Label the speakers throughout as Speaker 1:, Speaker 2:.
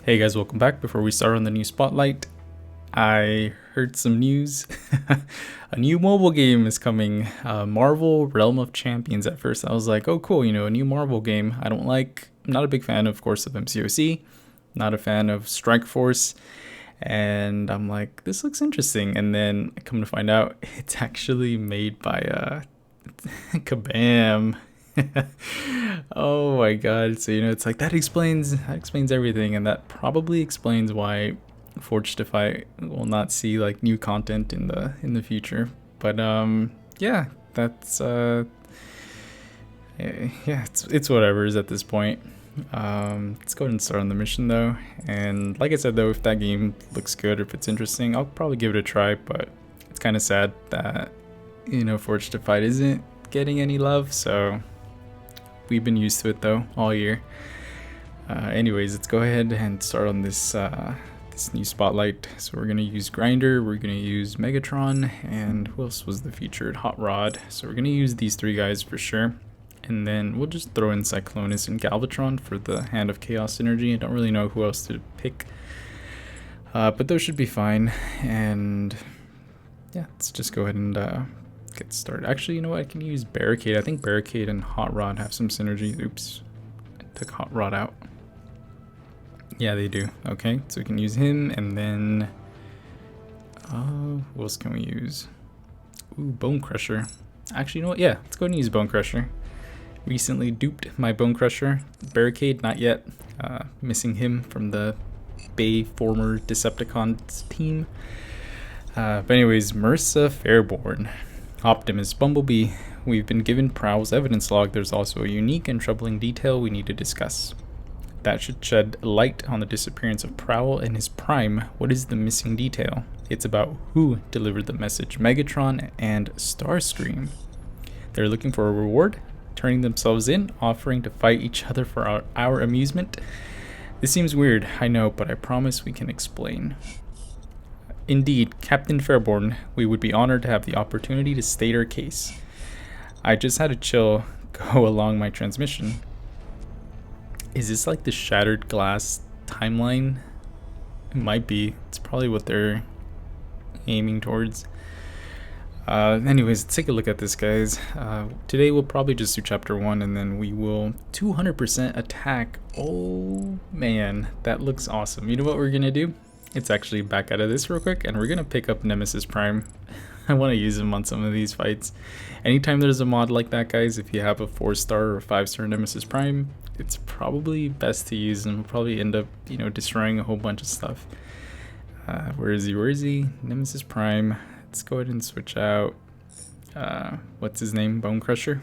Speaker 1: Hey guys, welcome back. Before we start on the new spotlight, I heard some news. A new mobile game is coming, Marvel Realm of Champions. At first I was like, oh cool, a new Marvel game. I'm not a big fan, of course, of MCOC, not a fan of Strike Force, and I'm like, this looks interesting. And then I come to find out it's actually made by Kabam. Oh my god. So it's like that explains everything, and that probably explains why Forge will not see like new content in the future. But yeah, that's yeah, it's whatever's at this point. Let's go ahead and start on the mission though. And like I said though, if that game looks good or if it's interesting, I'll probably give it a try. But it's kind of sad that Forge isn't getting any love, so we've been used to it though all year. Anyways, let's go ahead and start on this this new spotlight. So we're gonna use Grinder, we're gonna use Megatron, and who else was the featured? Hot Rod. So we're gonna use these three guys for sure, and then we'll just throw in Cyclonus and Galvatron for the Hand of Chaos energy. I don't really know who else to pick, but those should be fine. And yeah, let's just go ahead and get started. Actually, you know what? I can use Barricade. I think Barricade and Hot Rod have some synergy. Oops, I took Hot Rod out. Yeah, they do. Okay, so we can use him, and then what else can we use? Ooh, Bone Crusher. Actually, you know what? Yeah, let's go ahead and use Bone Crusher. Recently duped my Bone Crusher. Barricade, not yet. Missing him from the Bay former Decepticons team. But anyways, Marissa Fairborn. Optimus Bumblebee. We've been given Prowl's evidence log. There's also a unique and troubling detail we need to discuss. That should shed light on the disappearance of Prowl and his Prime. What is the missing detail? It's about who delivered the message, Megatron and Starscream. They're looking for a reward, turning themselves in, offering to fight each other for our amusement. This seems weird, I know, but I promise we can explain. Indeed, Captain Fairborn, we would be honored to have the opportunity to state our case. I just had a chill go along my transmission. Is this like the Shattered Glass timeline? It might be. It's probably what they're aiming towards. Anyways, let's take a look at this, guys. Today we'll probably just do chapter 1, and then we will 200% attack. Oh man, that looks awesome. You know what we're gonna do? It's actually back out of this real quick, and we're gonna pick up Nemesis Prime. I want to use him on some of these fights. Anytime there's a mod like that, guys, if you have a 4-star or 5-star Nemesis Prime, it's probably best to use him. We'll probably end up, destroying a whole bunch of stuff. Where is he? Nemesis Prime. Let's go ahead and switch out. What's his name? Bone Crusher.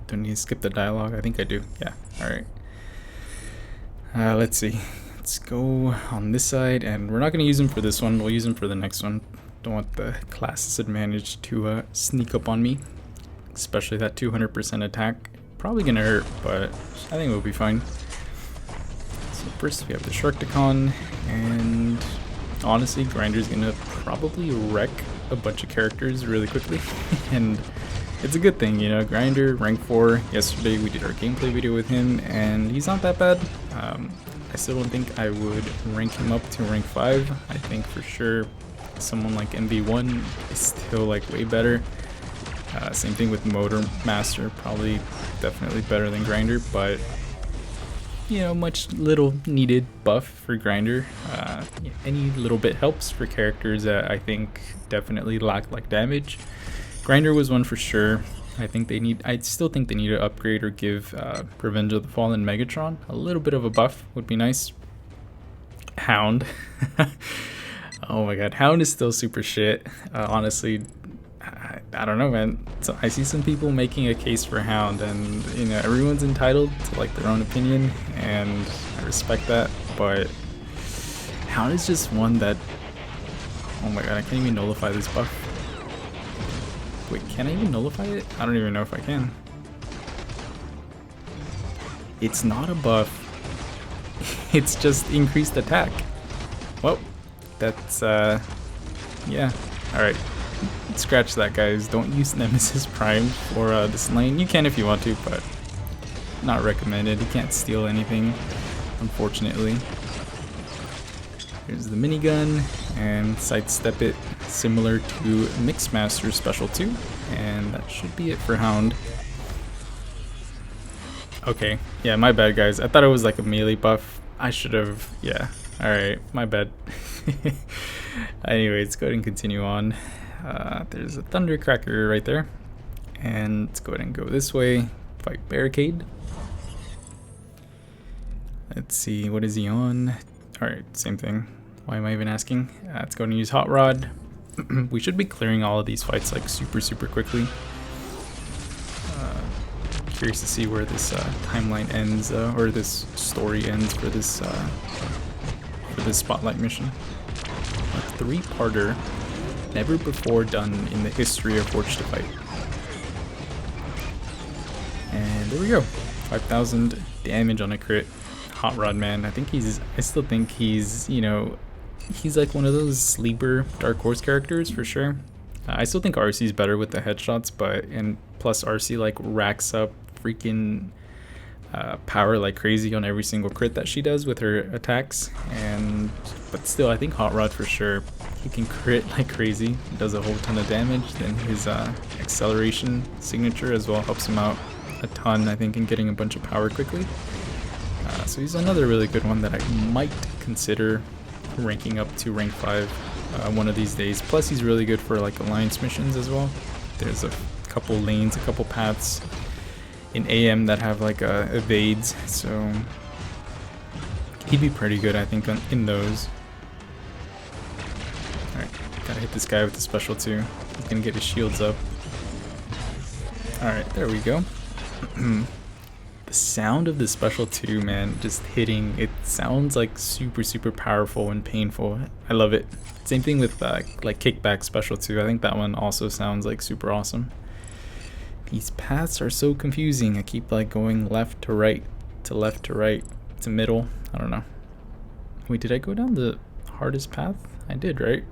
Speaker 1: Do I need to skip the dialogue? I think I do. Yeah. All right. Let's see. Let's go on this side, and we're not going to use him for this one. We'll use him for the next one. Don't want the class advantage to sneak up on me, especially that 200% attack. Probably going to hurt, but I think we'll be fine. So first we have the Sharkticon, and honestly, Grinder's going to probably wreck a bunch of characters really quickly, and it's a good thing, Grinder, rank 4. Yesterday we did our gameplay video with him, and he's not that bad. I still don't think I would rank him up to rank 5. I think for sure someone like MV1 is still like way better. Same thing with Motor Master, probably definitely better than Grinder, but much little needed buff for Grinder. Any little bit helps for characters that I think definitely lack like damage. Grinder was one for sure. I still think they need to upgrade or give Revenge of the Fallen Megatron a little bit of a buff. Would be nice. Hound. Oh my god, Hound is still super shit. Honestly, I don't know, man. So I see some people making a case for Hound, and everyone's entitled to like their own opinion, and I respect that. But Hound is just one that, oh my god, I can't even nullify this buff. Wait, can I even nullify it? I don't even know if I can. It's not a buff. It's just increased attack. Well, that's, yeah. Alright. Scratch that, guys. Don't use Nemesis Prime for this lane. You can if you want to, but not recommended. You can't steal anything, unfortunately. Here's the minigun, and sidestep it similar to Mixmaster Special 2, and that should be it for Hound. Okay, yeah, my bad guys. I thought it was like a melee buff. I should have, yeah. Alright, my bad. Anyways, let's go ahead and continue on. There's a Thundercracker right there. And let's go ahead and go this way. Fight Barricade. Let's see, what is he on? Alright, same thing. Why am I even asking? Let's go ahead and use Hot Rod. We should be clearing all of these fights like super quickly. Curious to see where this timeline ends, or this story ends for this spotlight mission. A 3-parter, never before done in the history of Forged to Fight. And there we go, 5,000 damage on a crit. Hot Rod, man, I still think he's, you know, he's like one of those sleeper Dark Horse characters for sure. I still think RC's better with the headshots, and plus RC like racks up freaking power like crazy on every single crit that she does with her attacks. But still, I think Hot Rod for sure. He can crit like crazy. He does a whole ton of damage. Then his acceleration signature as well helps him out a ton, I think, in getting a bunch of power quickly. So he's another really good one that I might consider ranking up to rank 5 one of these days. Plus he's really good for like alliance missions as well. There's a couple lanes, a couple paths in AM that have like evades, so he'd be pretty good, I think, in those. Alright, gotta hit this guy with the special too. He's gonna get his shields up. Alright, there we go. The sound of the special 2, man, just hitting, it sounds like super powerful and painful. I love it. Same thing with like kickback special 2. I think that one also sounds like super awesome. These paths are so confusing. I keep like going left to right to left to right to middle. I don't know. Wait, did I go down the hardest path? I did, right?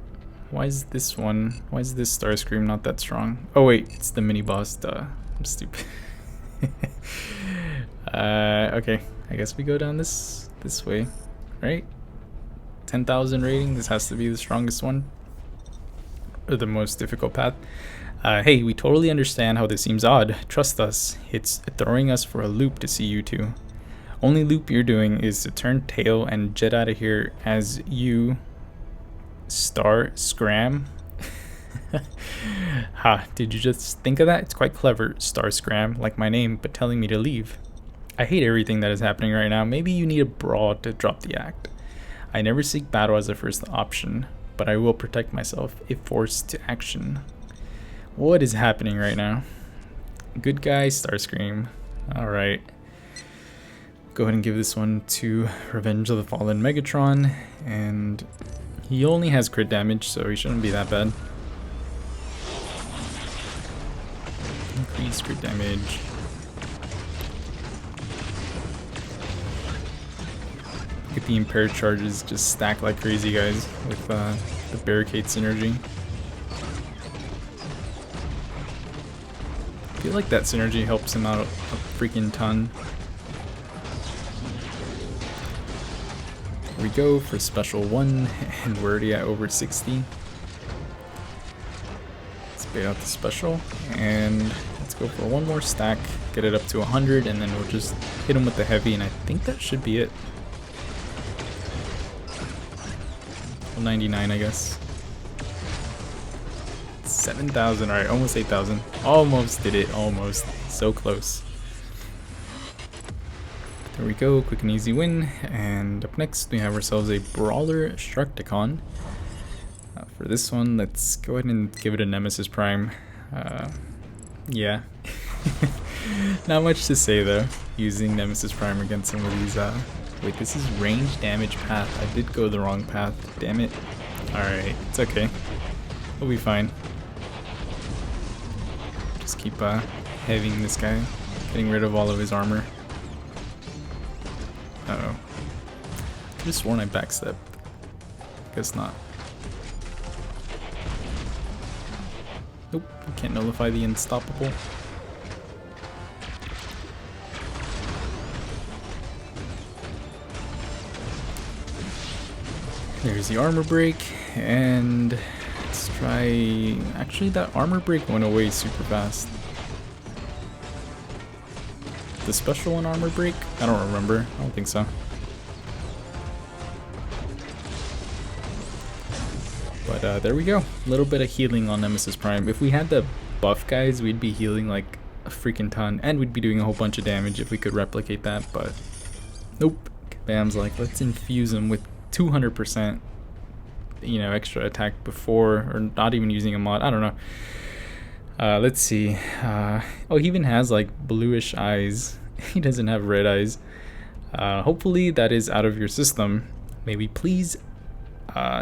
Speaker 1: Why is this one, why is this Starscream not that strong? Oh wait, it's the mini boss. Duh, I'm stupid. Okay, I guess we go down this way, right? 10,000 rating. This has to be the strongest one, or the most difficult path. Hey, we totally understand how this seems odd. Trust us, it's throwing us for a loop to see you two. Only loop you're doing is to turn tail and jet out of here as you Starscram. Ha, did you just think of that? It's quite clever, Starscram, like my name, but telling me to leave. I hate everything that is happening right now. Maybe you need a brawl to drop the act. I never seek battle as a first option, but I will protect myself if forced to action. What is happening right now? Good guy, Starscream. Alright. Go ahead and give this one to Revenge of the Fallen Megatron. And he only has crit damage, so he shouldn't be that bad. Increase crit damage. Get the impaired charges just stack like crazy, guys, with the barricade synergy. I feel like that synergy helps him out a freaking ton. Here we go for special 1, and we're already at over 60. Let's bait out the special, and let's go for one more stack, get it up to 100, and then we'll just hit him with the heavy, and I think that should be it. 99, I guess. 7,000, alright, almost 8,000. Almost did it, almost. So close. There we go, quick and easy win. And up next, we have ourselves a Brawler Structicon. For this one, let's go ahead and give it a Nemesis Prime. Yeah. Not much to say though, using Nemesis Prime against some of these. Wait, this is range damage path. I did go the wrong path, damn it. Alright, it's okay. We'll be fine. Just keep heavying this guy, getting rid of all of his armor. Uh-oh. I could have sworn I backstepped. Guess not. Nope, can't nullify the unstoppable. There's the armor break, and let's try... Actually, that armor break went away super fast. The special one armor break? I don't remember. I don't think so. But there we go. A little bit of healing on Nemesis Prime. If we had the buff guys, we'd be healing like a freaking ton, and we'd be doing a whole bunch of damage if we could replicate that, but nope. Kabam's like, let's infuse him with 200%, you know, extra attack before, or not even using a mod. I don't know. Let's see. Oh, he even has like bluish eyes. He doesn't have red eyes. Hopefully that is out of your system. May we please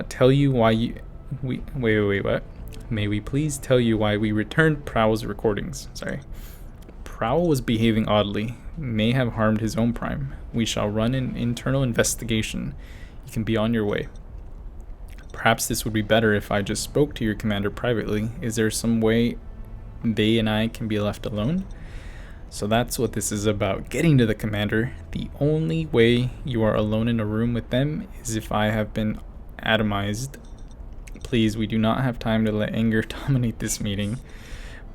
Speaker 1: tell you why you... wait, what? May we please tell you why we returned Prowl's recordings? Sorry. Prowl was behaving oddly. May have harmed his own Prime. We shall run an internal investigation. You can be on your way. Perhaps this would be better if I just spoke to your commander privately. Is there some way they and I can be left alone? So that's what this is about, getting to the commander. The only way you are alone in a room with them is if I have been atomized. Please, we do not have time to let anger dominate this meeting.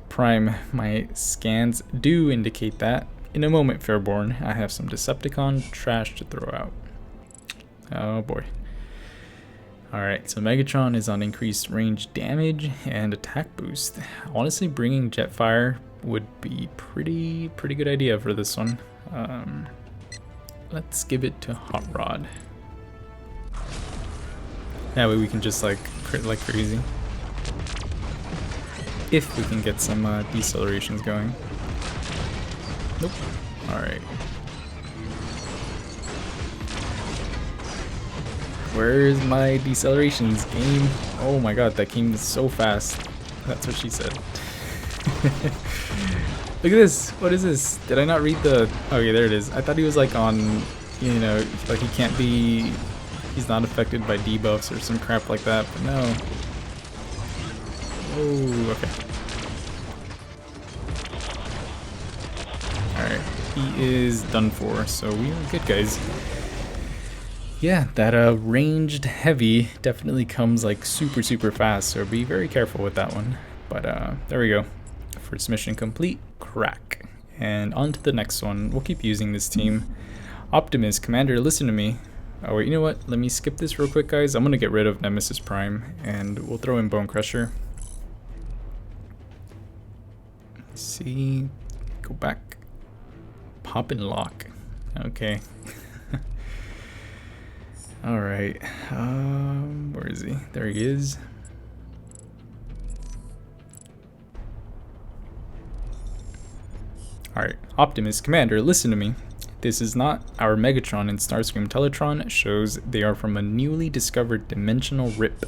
Speaker 1: Prime, my scans do indicate that. In a moment, Fairborn, I have some Decepticon trash to throw out. Oh boy. Alright, so Megatron is on increased range damage and attack boost. Honestly, bringing Jetfire would be pretty good idea for this one. Let's give it to Hot Rod. That way we can just like crit like crazy. If we can get some decelerations going. Nope. Alright. Where's my decelerations, game? Oh my god, that came so fast. That's what she said. Look at this. What is this? Did I not read the... Okay, there it is. I thought he was like on, you know, like he can't be... He's not affected by debuffs or some crap like that, but no. Oh, okay. Alright, he is done for, so we are good, guys. Yeah, that ranged heavy definitely comes like super fast, so be very careful with that one. But there we go. First mission complete, crack. And on to the next one. We'll keep using this team. Optimus, Commander, listen to me. Oh wait, you know what? Let me skip this real quick, guys. I'm gonna get rid of Nemesis Prime, and we'll throw in Bone Crusher. Let's see, go back. Pop and lock. Okay. All right. Where is he? There he is. All right, Optimus, Commander, listen to me. This is not our Megatron and Starscream Teletron shows. They are from a newly discovered dimensional rip.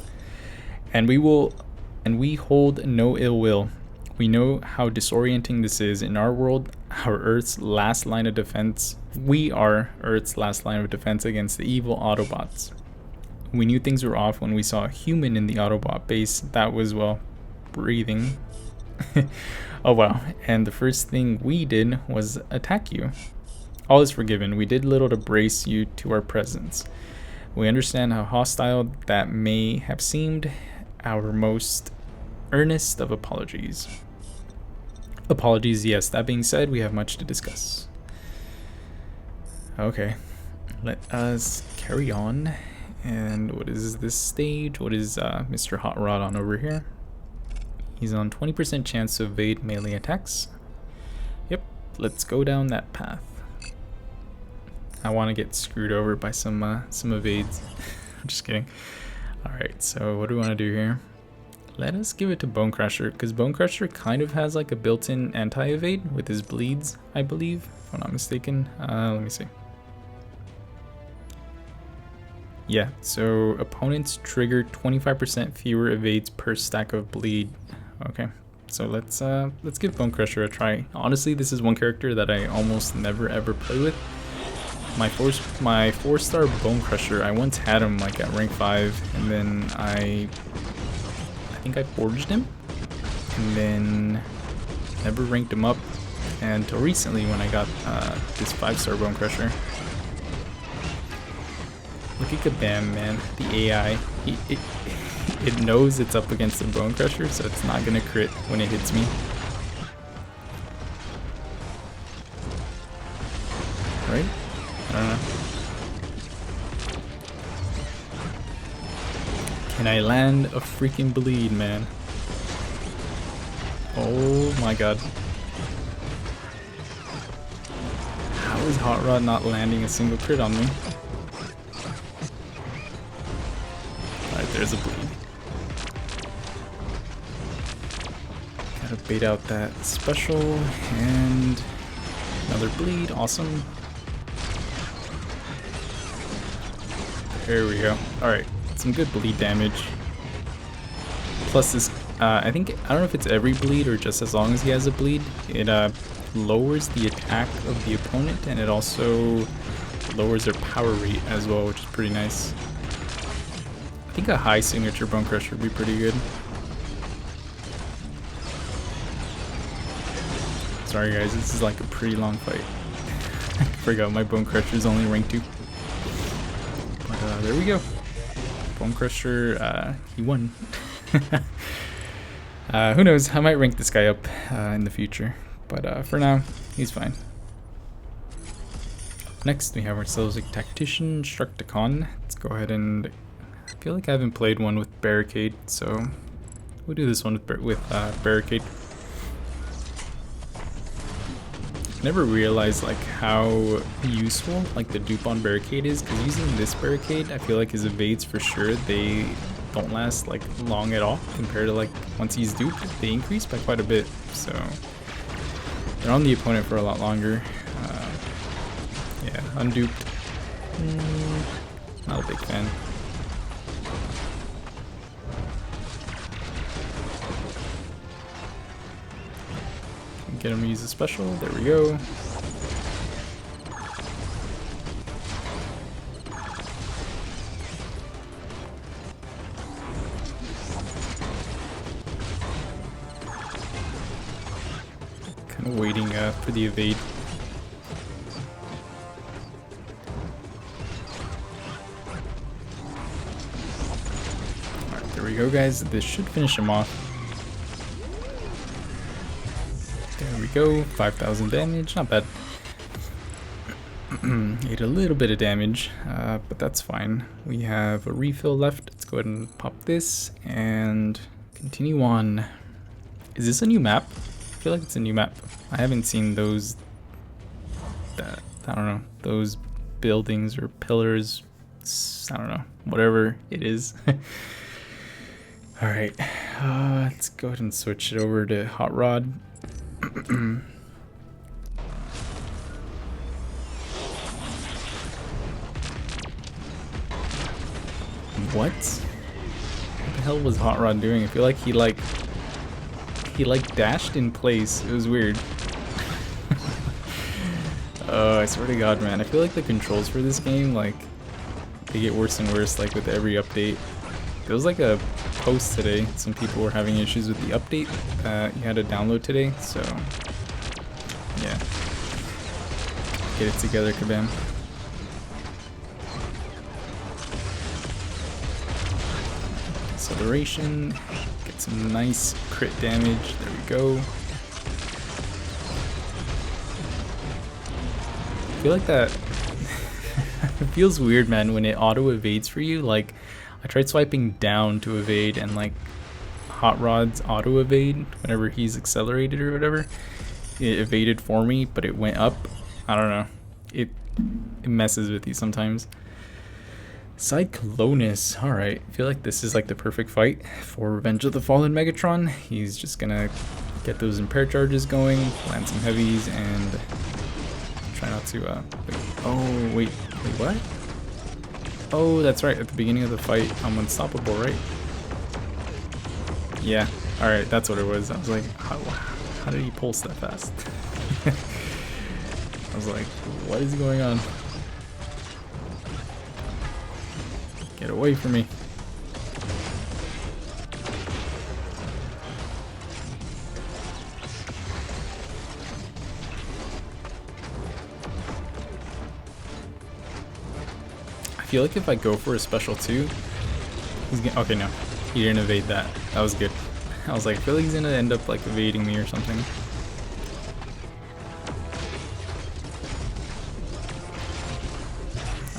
Speaker 1: And we hold no ill will. We know how disorienting this is. In our world, our Earth's last line of defense. We are Earth's last line of defense against the evil Autobots. We knew things were off when we saw a human in the Autobot base that was, well, breathing. Oh wow, and the first thing we did was attack you. All is forgiven. We did little to brace you to our presence. We understand how hostile that may have seemed. Our most earnest of apologies. Apologies, yes. That being said, we have much to discuss. Okay, let us carry on. And what is this stage? What is Mr. Hot Rod on over here? He's on 20% chance to evade melee attacks. Yep, let's go down that path. I want to get screwed over by some evades. I'm just kidding. Alright, so what do we want to do here? Let us give it to Bone Crusher, because Bone Crusher kind of has like a built-in anti-evade with his bleeds, I believe, if I'm not mistaken. Let me see. Yeah, so opponents trigger 25% fewer evades per stack of bleed. Okay, so let's give Bone Crusher a try. Honestly, this is one character that I almost never ever play with. My 4-star Bone Crusher, I once had him like at rank 5, and then I think I forged him, and then never ranked him up until recently when I got this 5-star Bone Crusher. Look at Kabam, man. The AI. It knows it's up against the Bone Crusher, so it's not gonna crit when it hits me. Right? I don't know. Can I land a freaking bleed, man? Oh my god. How is Hot Rod not landing a single crit on me? Alright, there's a bleed. Gotta bait out that special and another bleed. Awesome. There we go. Alright, some good bleed damage. Plus this, I don't know if it's every bleed or just as long as he has a bleed, it lowers the attack of the opponent, and it also lowers their power rate as well, which is pretty nice. I think a high signature Bone Crusher would be pretty good. Sorry guys, this is like a pretty long fight. I forgot my Bone Crusher is only rank 2. But there we go. Bone Crusher, he won. Who knows, I might rank this guy up in the future. But for now, he's fine. Next, we have ourselves a Tactician, Structicon. Let's go ahead and... I feel like I haven't played one with Barricade, so we'll do this one with Barricade. Never realized like how useful like the dupe on Barricade is, because using this Barricade, I feel like his evades for sure, they don't last like long at all compared to like once he's duped, they increase by quite a bit, so they're on the opponent for a lot longer. Yeah, unduped, not a big fan. Get him to use a special, there we go. Kind of waiting for the evade. Alright, there we go guys, this should finish him off. There we go, 5,000 damage, not bad. Ate a little bit of damage, but that's fine. We have a refill left. Let's go ahead and pop this and continue on. Is this a new map? I feel like it's a new map. I haven't seen those, I don't know, those buildings or pillars, I don't know, whatever it is. Alright, let's go ahead and switch it over to Hot Rod. What the hell was Hot Rod doing? I feel like he dashed in place. It was weird. I swear to God, man. I feel like the controls for this game, like, they get worse and worse, like, with every update. There was like a post today. Some people were having issues with the update you had to download today, so yeah. Get it together, Kabam. Acceleration. Get some nice crit damage. There we go. I feel like that it feels weird, man, when it auto evades for you. Like, I tried swiping down to evade, and like Hot Rod's auto evade whenever he's accelerated or whatever, it evaded for me, but it went up. I don't know. It messes with you sometimes. Cyclonus. Alright, I feel like this is like the perfect fight for Revenge of the Fallen Megatron. He's just gonna get those impair charges going, land some heavies, and try not to wait. Oh wait, what? Oh, that's right, at the beginning of the fight I'm unstoppable, right? Yeah, alright, that's what it was. I was like, how did he pulse that fast? I was like, what is going on? Get away from me. I feel like if I go for a special 2, he's gonna... Okay, no. He didn't evade that. That was good. I was like, I feel like he's gonna end up like evading me or something.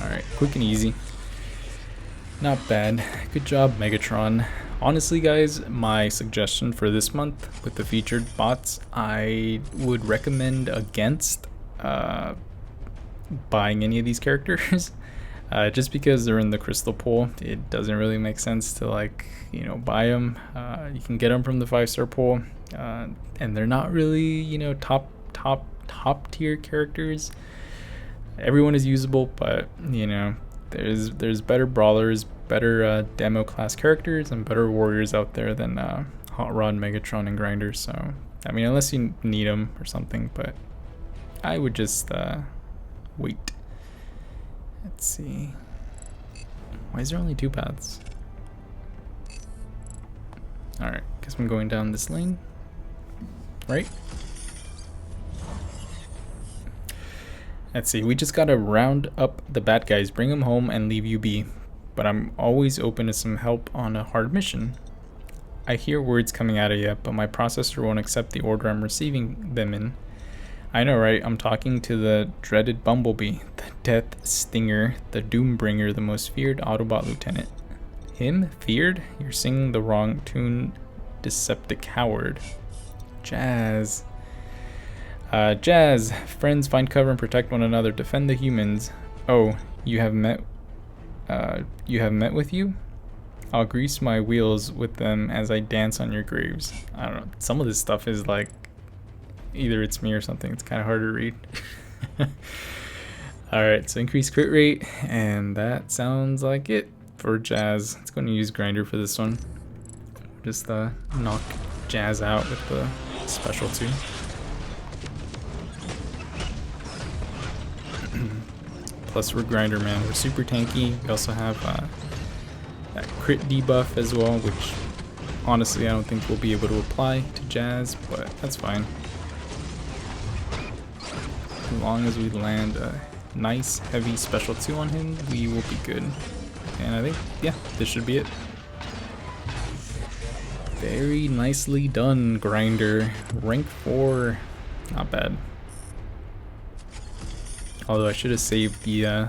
Speaker 1: Alright, quick and easy. Not bad. Good job, Megatron. Honestly, guys, my suggestion for this month with the featured bots, I would recommend against buying any of these characters. Just because they're in the crystal pool, it doesn't really make sense to, like, you know, buy them. You can get them from the 5-star pool, and they're not really, you know, top tier characters. Everyone is usable, but you know, there's better brawlers, better demo class characters, and better warriors out there than Hot Rod, Megatron, and Grinder. So I mean, unless you need them or something, but I would just wait. Let's see. Why is there only 2 paths? Alright, guess I'm going down this lane. Right? Let's see, we just gotta round up the bad guys, bring them home, and leave you be. But I'm always open to some help on a hard mission. I hear words coming out of you, but my processor won't accept the order I'm receiving them in. I know, right? I'm talking to the dreaded Bumblebee, the Death Stinger, the Doombringer, the most feared Autobot lieutenant. Him? Feared? You're singing the wrong tune, Decepticoward. Jazz. Jazz. Friends, find cover and protect one another. Defend the humans. Oh, you have met with you? I'll grease my wheels with them as I dance on your graves. I don't know. Some of this stuff is like, either it's me or something. It's kind of hard to read. Alright, so increase crit rate, and that sounds like it for Jazz. It's going to use Grinder for this one. Just knock Jazz out with the special 2. Plus we're Grinder, man. We're super tanky. We also have that crit debuff as well, which honestly I don't think we'll be able to apply to Jazz, but that's fine. As long as we land a nice heavy special 2 on him, we will be good. And I think, yeah, this should be it. Very nicely done, Grinder. Rank 4, not bad. Although I should have saved the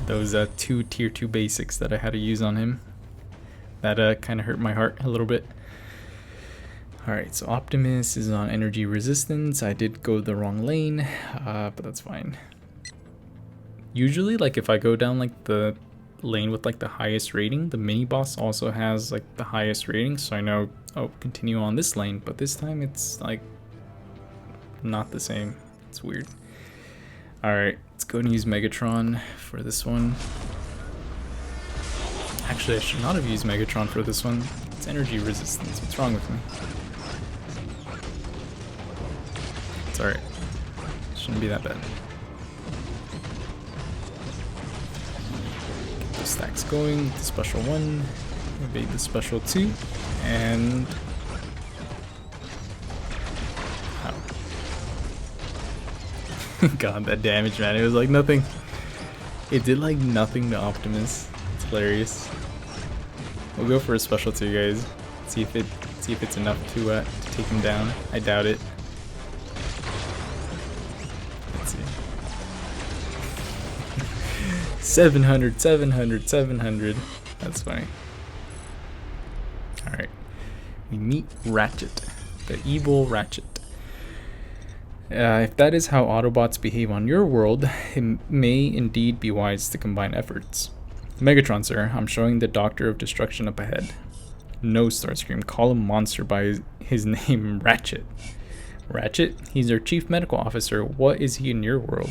Speaker 1: those 2 tier 2 basics that I had to use on him. That kind of hurt my heart a little bit. Alright, so Optimus is on energy resistance. I did go the wrong lane, but that's fine. Usually, like, if I go down like the lane with like the highest rating, the mini boss also has like the highest rating, so I know, oh, continue on this lane, but this time it's like not the same. It's weird. Alright, let's go and use Megatron for this one. Actually, I should not have used Megatron for this one. It's energy resistance. What's wrong with me? It's alright. Shouldn't be that bad. Get the stacks going. The special 1. Evade the special 2. And... God, that damage, man. It was like nothing. It did like nothing to Optimus. It's hilarious. We'll go for a special 2, guys. See if it's enough to take him down. I doubt it. Let's see. 700, 700, 700. That's funny. Alright. We meet Ratchet. The evil Ratchet. If that is how Autobots behave on your world, it may indeed be wise to combine efforts. Megatron, sir, I'm showing the Doctor of Destruction up ahead. No, Starscream, call him monster by his name, Ratchet. Ratchet? He's our chief medical officer. What is he in your world?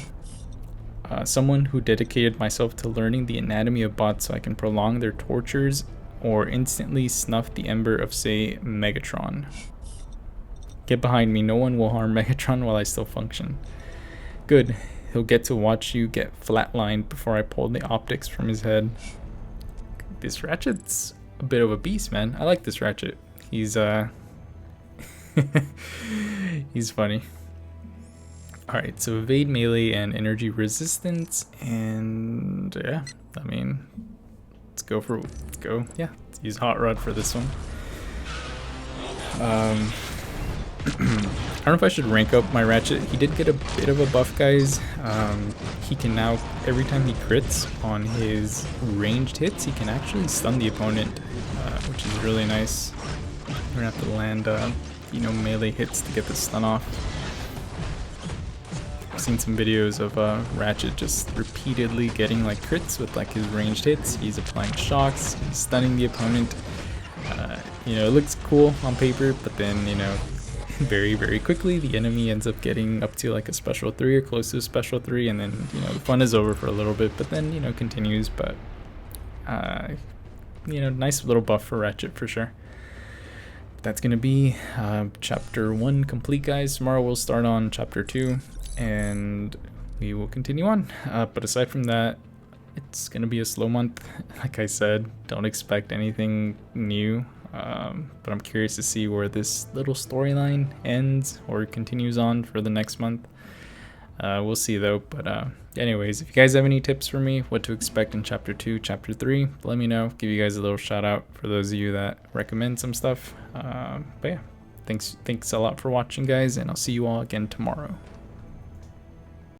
Speaker 1: Someone who dedicated myself to learning the anatomy of bots so I can prolong their tortures or instantly snuff the ember of, say, Megatron. Get behind me. No one will harm Megatron while I still function. Good. He'll get to watch you get flatlined before I pull the optics from his head. This Ratchet's a bit of a beast, man. I like this Ratchet. He's he's funny. Alright, so evade melee and energy resistance, and And yeah, I mean, let's go. Yeah, let's use Hot Rod for this one. I don't know if I should rank up my Ratchet. He did get a bit of a buff, guys. He can now, every time he crits on his ranged hits, he can actually stun the opponent, which is really nice. We're gonna have to land, melee hits to get the stun off. I've seen some videos of Ratchet just repeatedly getting like crits with like his ranged hits. He's applying shocks, he's stunning the opponent. It looks cool on paper, but then, very, very quickly the enemy ends up getting up to like a special 3 or close to a special 3, and then, the fun is over for a little bit, but then, continues. But, nice little buff for Ratchet for sure. That's going to be chapter 1 complete, guys. Tomorrow we'll start on chapter 2, and we will continue on. But aside from that, it's going to be a slow month. Like I said, don't expect anything new. But I'm curious to see where this little storyline ends or continues on for the next month. We'll see though. But anyways, if you guys have any tips for me, what to expect in chapter 2, chapter 3, let me know. Give you guys a little shout out for those of you that recommend some stuff. But yeah, thanks a lot for watching, guys, and I'll see you all again tomorrow.